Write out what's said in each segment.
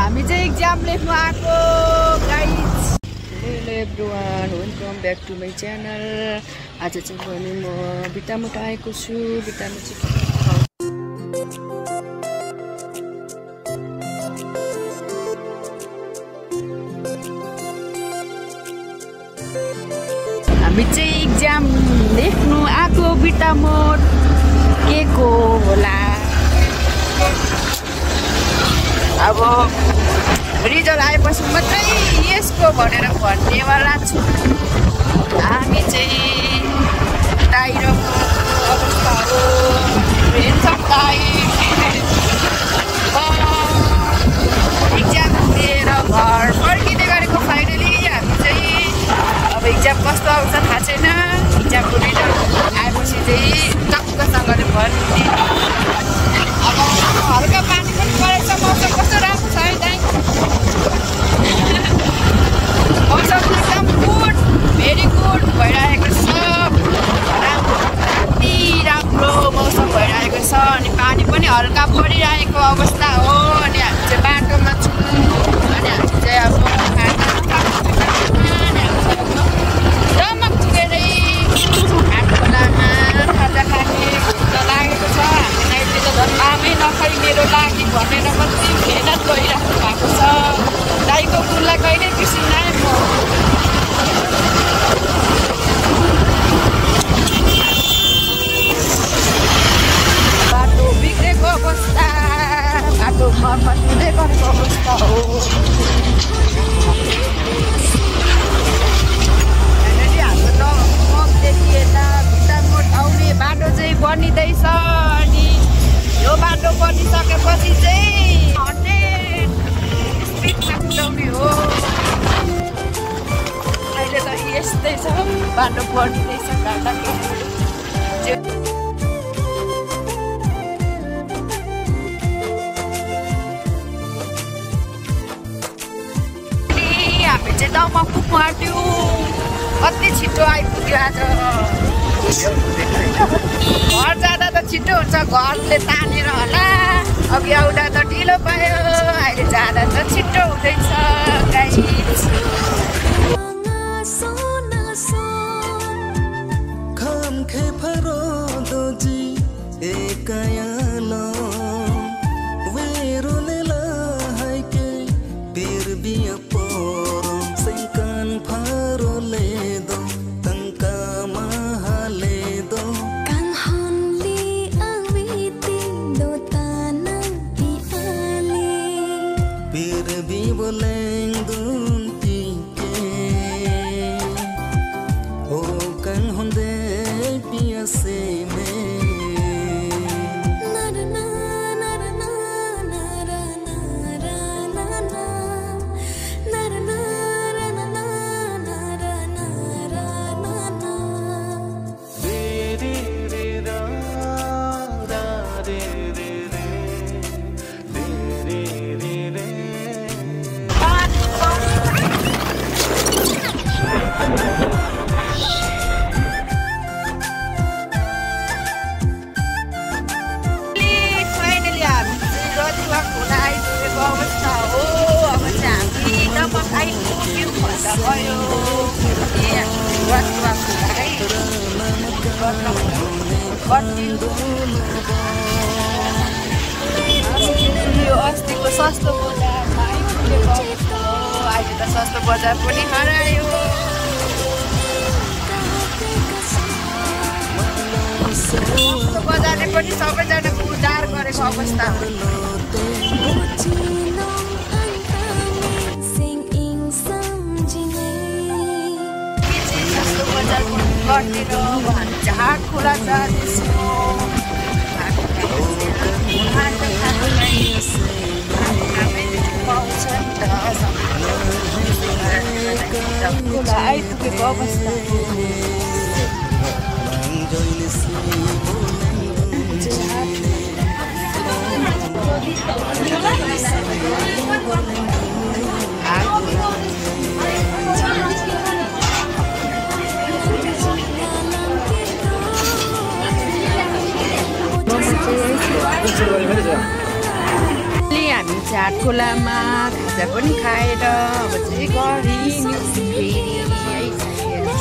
हामी चाहिँ एक्जाम लेख्नु आएको guys. Hello everyone, welcome back to my channel. आज चाहिँ पनि म भिटामुट आएको छु। भिटामुट चाहिँ हामी चाहिँ एक्जाम लेख्नु आएको भिटामुट के को होला। अब रिजल्ट आएपछि मात्रै यसको भनेर भन्नेवाला छु। हामी चाहिँ टाइरोको अवस्थाहरू एक्जाम दिएर घर फर्किँदै गरेको। फाइनली हामी चाहिँ अब एक्जाम कस्तो आउँछ थाहा छैन। एक्जामको रिजल्ट आएपछि चाहिँ टक्कसँगले भन्ने। अब हल्का पानी पनि परेछ। मौसम कस्तो राम्रो छ है दाइ। मौसम एकदम गुड, भेरी गुड भइरहेको छ। राम्रो मौसम भइरहेको छ अनि पानी पनि हल्का परिरहेको अवस्था हो। अनि हामी चाहिँ बाटोमा छौँ। अनि हामी चाहिँ अब टमक चुकेरै हाटखोलामा खाजा खाने लागेको छ। हामीलाई त झन् आमै नखै मेरो लागि भनेर मात्रै मेहनत गरिराख्नु भएको छ। दाइको गुणलाई कहिले बिर्सिँदैन म। बाटो बिग्रेको अवस्था, बाटो मर्मत हुँदै गरेको अवस्था हो। हाम्रो टकदेखि यता भिटामुट आउने बाटो चाहिँ बनिँदैछ। अनि यो बाटो बनिसकेपछि चाहिँ 100 स्पिडमा कुदाउने हो। अहिले त यस्तै छ, बाटो बनिँदैछ। हामी चाहिँ दमक पुग्नु आँट्यो। कति छिटो आइपुग्यो आज। घर जाँदा त छिटो हुन्छ, घरले तानेर होला। अघि आउँदा त ढिलो भयो, अहिले जाँदा त छिटो हुँदैछ गाइस। यो अस्तिको सस्तो बजारमा आइपुगेको अवस्था हो। अहिले त सस्तो बजार पनि हरायो। सस्तो बजारले पनि सबैजनाको उद्धार गरेको अवस्था हो। सस्तो बजार गर्ने र हामी चाहिँ हाटखोला जाँदैछौँ। आइपुगेको अवस्था हामी चाट खोलामा खाजा पनि खाएर अब चाहिँ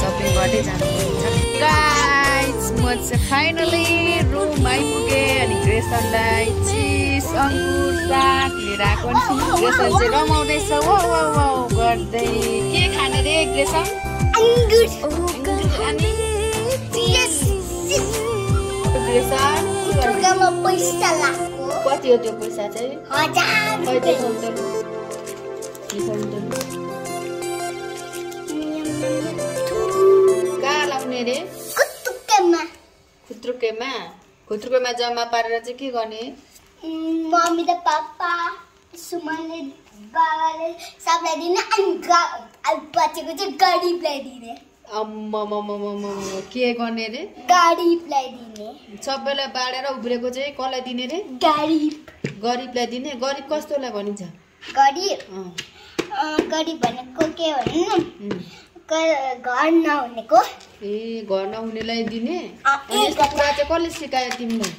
सपिङ गर्दै जानुहुन्छ। गाइस म चाहिँ फाइनली रुम आइपुगेँ अनि ग्रेसनलाई चिज अङ्गुर साग लिएर आएको छु। ग्रेसन चाहिँ रमाउँदैछ वो गर्दै। के खाने रे ग्रेसन? अङ्गुर अनि ग्रेसन पैसा लाग्यो। कति हो त्यो पैसा चाहिँ? 1000 कहाँ लाउने रे? खुत्रुकेमा जम्मा पारेर चाहिँ के गर्ने? मम्मी र पापा सुमनले बाबाले सबलाई दिने अनि बचेको चाहिँ गरिबलाई दिने। के गर्ने रे? गरिबलाई दिने। सबैलाई बाँडेर उब्रेको चाहिँ कसलाई दिने रे? गरिबलाई दिने। गरिब कस्तोलाई भनिन्छ? गरिब भनेको के भन्नु? घर नहुनेको। घर नहुनेलाई दिने। यस्तो कुरा चाहिँ कसले सिकायो तिमीलाई?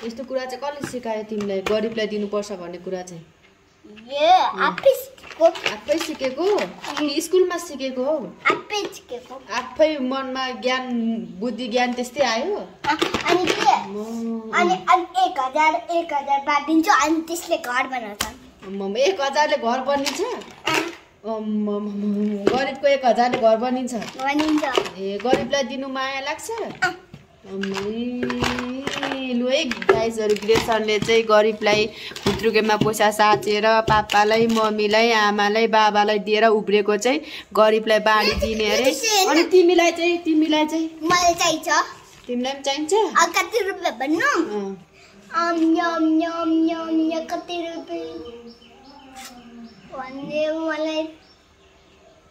यस्तो कुरा चाहिँ कसले सिकायो तिमीलाई गरिबलाई दिनुपर्छ भन्ने कुरा चाहिँ? आफै सिकेको? स्कुलमा सिकेको हो? आफै मनमा ज्ञान बुद्धि ज्ञान त्यस्तै आयो? अनि 1000 बाँडिदिन्छु अनि त्यसले घर बनाउँछ। 1000ले घर बनिन्छ? गरिबको 1000ले घर बनिन्छ? गरिबलाई दिनु माया लाग्छ? लु है गाइसहरु, ग्रेसनले चाहिँ गरिबलाई खुत्रुकेमा पैसा साचेर पापालाई मम्मीलाई आमालाई बाबालाई दिएर उब्रेको चाहिँ गरिबलाई बाँडी दिने अरे। अनि तिमीलाई चाहिँ? मलाई चाहिन्छ। तिमीलाई पनि चाहिन्छ? कति रुपियाँ भन्नु? कति रुपियाँ भन्ने? मलाई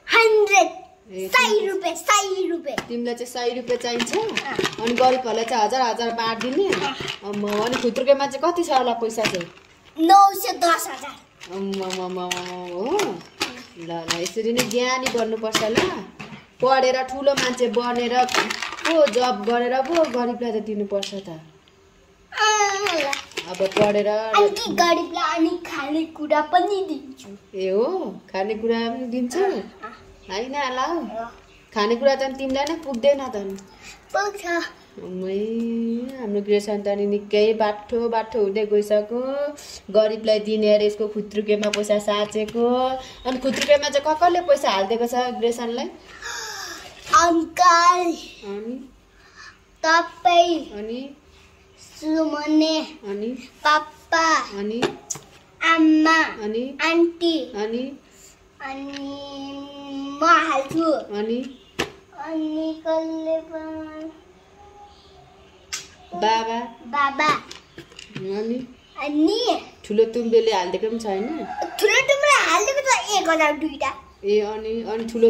100 रुपियाँ। तिमीलाई चाहिँ 100 रुपियाँ चाहिन्छ? अनि गरिबहरूलाई चाहिँ 1000 बाँडिदिने? अनि खुत्रुकेमा चाहिँ कति छ होला पैसा चाहिँ? 910,000। हो ल यसरी नै ज्ञानी बन्नुपर्छ ल। पढेर ठुलो मान्छे बनेर पो जब गरेर पो गरिबलाई त दिनुपर्छ त। अब पढेर गरिबलाई अनि खानेकुरा पनि दिन्छु। हो खानेकुरा पनि दिन्छ? होइन ल खानेकुरा त तिमीलाई नै पुग्दैन त नि? पुग्छ। हाम्रो ग्रेसन त नि निकै बाठो हुँदै गइसक्यो। गरिबलाई दिने अरे यसको खुत्रुकेमा पैसा साचेको। अनि खुत्रुकेमा चाहिँ कसले पैसा हालिदिएको छ ग्रेसनलाई? अङ्कल, अनि तपाईँ, अनि सुमने, अनि पापा, अनि आमा, अनि आन्टी, अनि म हाल्छु। अनि कसले? बाबा। अनि ठुलो तुम्बेले हालिदिएको पनि छैन? ठुलो तुम्बेले हालिदिएको त 1000 दुईटा। अनि ठुलो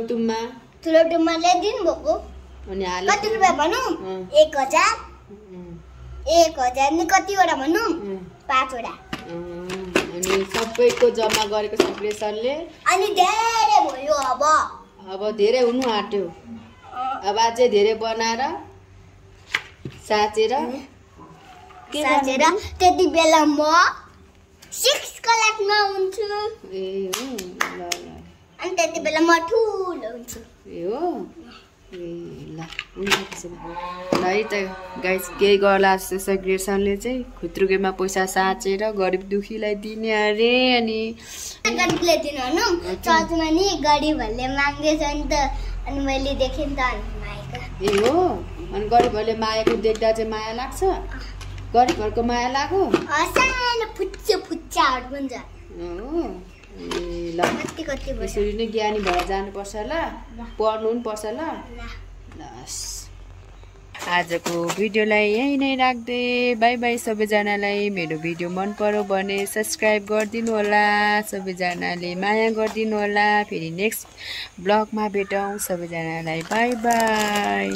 तुम्माले दिनुभएको। अनि कति रुपियाँ भनौँ? 1000। 1000 नि कतिवटा भनौँ? 5 वटा। अनि सबैको जम्मा गरेको छ ग्रेसनले। अनि धेरै भयो। अब धेरै हुनु आँट्यो। अब अझै धेरै बनाएर साचेर त्यति बेला म 6 क्लासमा हुन्छु। ल। अनि त्यति बेला म ठुलो हुन्छु। हो ल है त गाइस, केही गर्ला जस्तो छ ग्रेसनले चाहिँ खुत्रुकेमा पैसा साचेर गरिब दुखीलाई दिने अरे। अनि गरिबले दिनु भनौँ चर्चमा नि गरिबहरूले माग्दैछ नि त। अनि मैले देखेँ नि त मागेको। हो अनि गरिबहरूले मागेको देख्दा चाहिँ माया लाग्छ? गरिबहरूको माया लाग्यो? सानो फुच्चाहरू पनि छ। ल यसरी नै ज्ञानी भएर जानुपर्छ ल। पढ्नु पनि पर्छ ल। आजको भिडियोलाई यही नै राख्दै बाई बाई सबैजनालाई। मेरो भिडियो मन पर्यो भने सब्सक्राइब गरिदिनु होला। सबैजनाले माया गरिदिनु होला। फेरि नेक्स्ट ब्लगमा भेटौँ। सबैजनालाई बाई बाई।